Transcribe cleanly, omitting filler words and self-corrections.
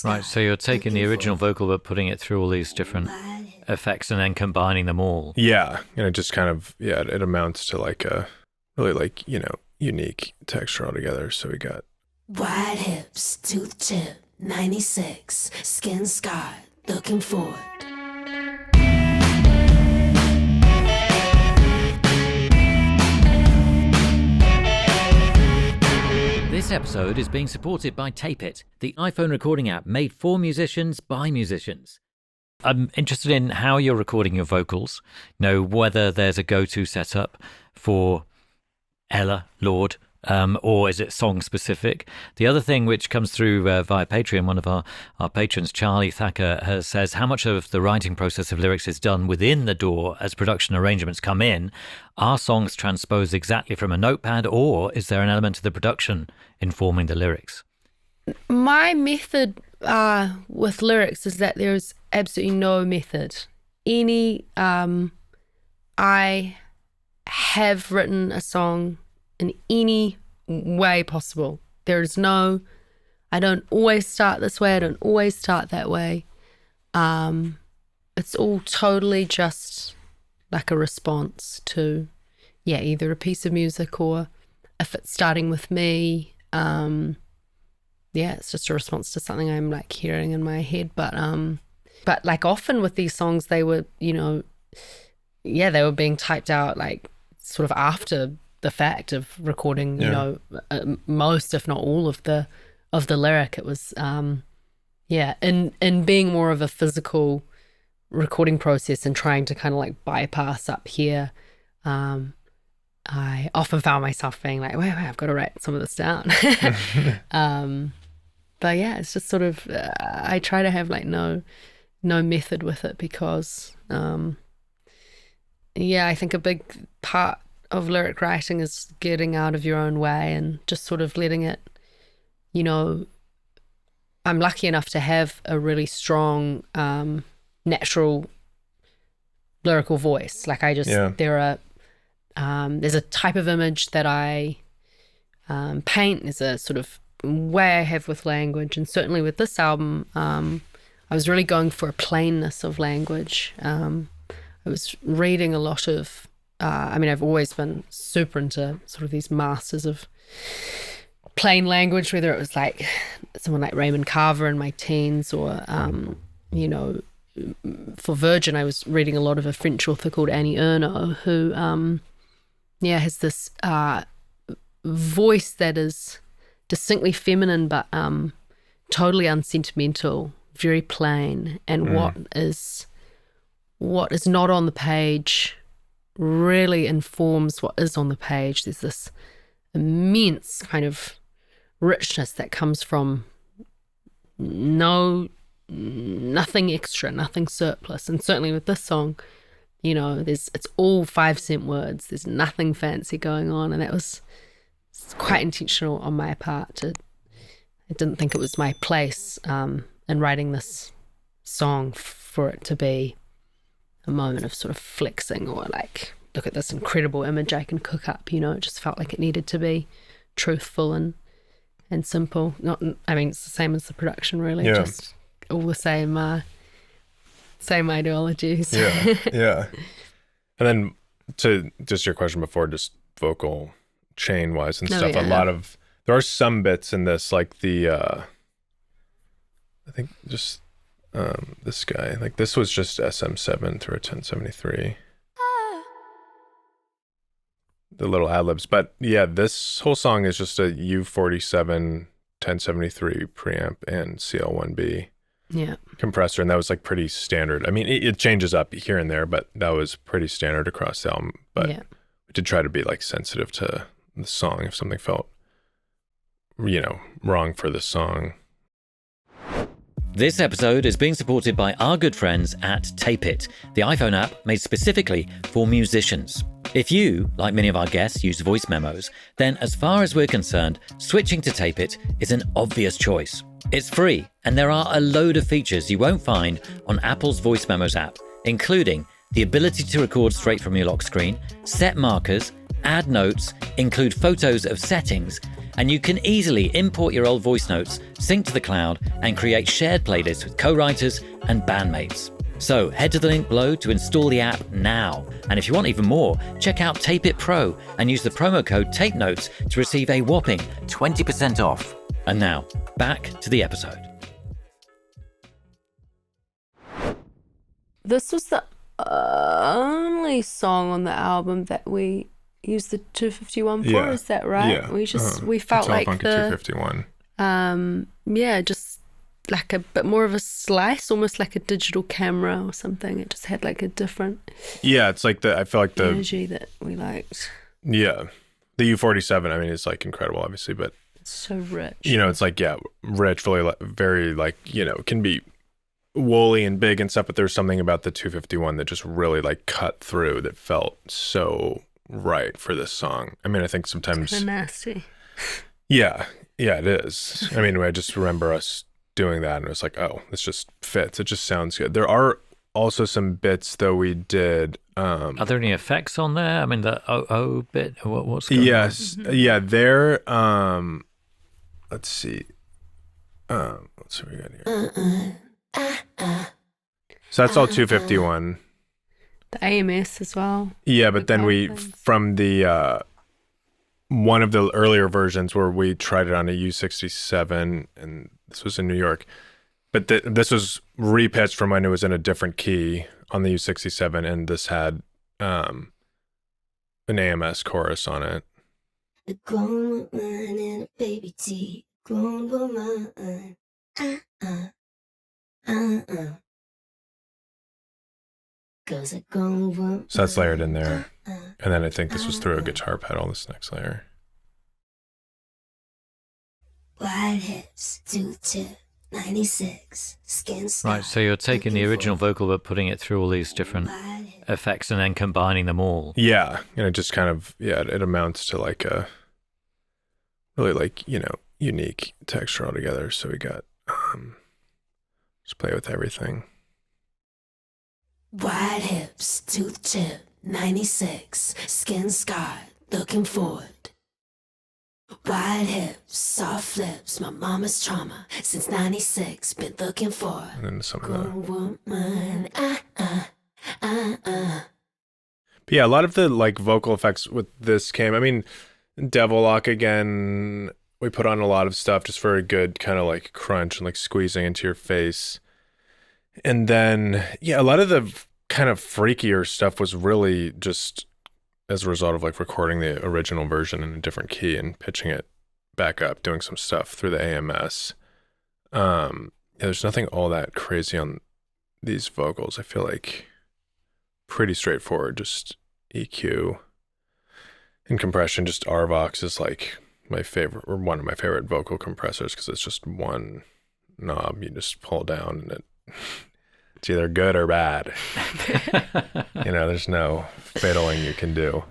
Right, so you're taking the original vocal but putting it through all these different effects and then combining them all. Yeah, and it just kind of, it amounts to like a really like, unique texture altogether. So we got wide hips, tooth chip, 96, skin scarred, looking forward. This episode is being supported by Tape It, the iPhone recording app made for musicians by musicians. I'm interested in how you're recording your vocals, whether there's a go-to setup for Ella, Lorde, or is it song specific? The other thing which comes through via Patreon, one of our patrons, Charlie Thacker, says how much of the writing process of lyrics is done within the DAW as production arrangements come in. Are songs transposed exactly from a notepad, or is there an element of the production informing the lyrics? My method with lyrics is that there's absolutely no method. I have written a song in any way possible. There's no, I don't always start this way, I don't always start that way. It's all totally just like a response to, either a piece of music or if it's starting with me, it's just a response to something I'm like hearing in my head. But like often with these songs, they were, they were being typed out like sort of after the fact of recording, most, if not all of the lyric. It was, in being more of a physical recording process and trying to kind of like bypass up here, I often found myself being like, wait, I've got to write some of this down. But it's just sort of, I try to have like no method with it because, I think a big part of lyric writing is getting out of your own way and just sort of letting it, I'm lucky enough to have a really strong, natural lyrical voice. Like there's a type of image that I paint. There's a sort of way I have with language, and certainly with this album, I was really going for a plainness of language. I was reading a lot of, I've always been super into sort of these masters of plain language, whether it was like someone like Raymond Carver in my teens or, for Virgin, I was reading a lot of a French author called Annie Ernaux, who, has this voice that is distinctly feminine but totally unsentimental, very plain, and what is not on the page really informs what is on the page. There's this immense kind of richness that comes from nothing extra, nothing surplus. And certainly with this song, it's all 5-cent words. There's nothing fancy going on, and that was quite intentional on my part. I didn't think it was my place in writing this song for it to be a moment of sort of flexing or like, look at this incredible image I can cook up. It just felt like it needed to be truthful and simple. It's the same as the production, really. Just all the same ideologies. Yeah. And then to just your question before, just vocal chain wise and stuff, there are some bits in this, like the I think just this guy, like this was just SM7 through a 1073, the little ad-libs, but this whole song is just a U47 1073 preamp and CL1B compressor, and that was like pretty standard. It changes up here and there, but that was pretty standard across the album. But we did try to be like sensitive to the song if something felt wrong for the song. This episode is being supported by our good friends at Tape It, the iPhone app made specifically for musicians. If you, like many of our guests, use voice memos, then as far as we're concerned, switching to Tape It is an obvious choice. It's free, and there are a load of features you won't find on Apple's Voice Memos app, including the ability to record straight from your lock screen, set markers, add notes, include photos of settings, and you can easily import your old voice notes, sync to the cloud, and create shared playlists with co-writers and bandmates. So head to the link below to install the app now. And if you want even more, check out Tape It Pro and use the promo code Tape Notes to receive a whopping 20% off. And now, back to the episode. This was the only song on the album that we used the 251 for, Yeah. is that right? Yeah. We felt like Funky the 251. just like a bit more of a slice, almost like a digital camera or something. It just had like a different Yeah, it's like I feel like the energy that we liked. Yeah. The U47, I mean, it's like incredible, obviously, but It's so rich. you know, it's like, yeah, rich, really, very like, you know, can be woolly and big and stuff, but there's something about the 251 that just really like cut through that felt so right for this song. I mean, I think sometimes Kind of nasty. yeah, it is. I mean, I just remember us doing that and it was like, oh, this just fits. It just sounds good. There are also some bits though we did. Are there any effects on there? I mean, the oh bit, what's going yes, on? yeah, there. Let's see. Let's see what we got here. So that's all 251. The AMS as well. Yeah, but then Okay. from the one of the earlier versions where we tried it on a U67, and this was in New York, but this was repitched from when it was in a different key on the U67, and this had an AMS chorus on it. A grown woman and a baby T. Grown woman. Goes a grown woman. So that's layered in there. And then I think this was through a guitar pedal, this next layer. Wide hips, tooth tip, 96, skin scar. Right, so you're taking the original vocal but putting it through all these different Wide hips. effects and then combining them all. Yeah, and it just kind of, it amounts to like a really like, you know, unique texture altogether. So we got, just play with everything. Wide hips, tooth tip, 96, skin scarred, looking forward. Wide hips, soft lips, my mama's trauma, since 96, been looking for. And then some of the, Grown woman, but yeah, a lot of the like vocal effects with this came, I mean, Devil Lock again, we put on a lot of stuff just for a good kind of like crunch and like squeezing into your face. And then, yeah, a lot of the kind of freakier stuff was really just as a result of like recording the original version in a different key and pitching it back up, doing some stuff through the AMS. Yeah, there's nothing all that crazy on these vocals. I feel like pretty straightforward, just EQ and compression. Just RVox is like my favorite, or one of my favorite vocal compressors, because it's just one knob you just pull down and it's either good or bad. You know, there's no fiddling you can do.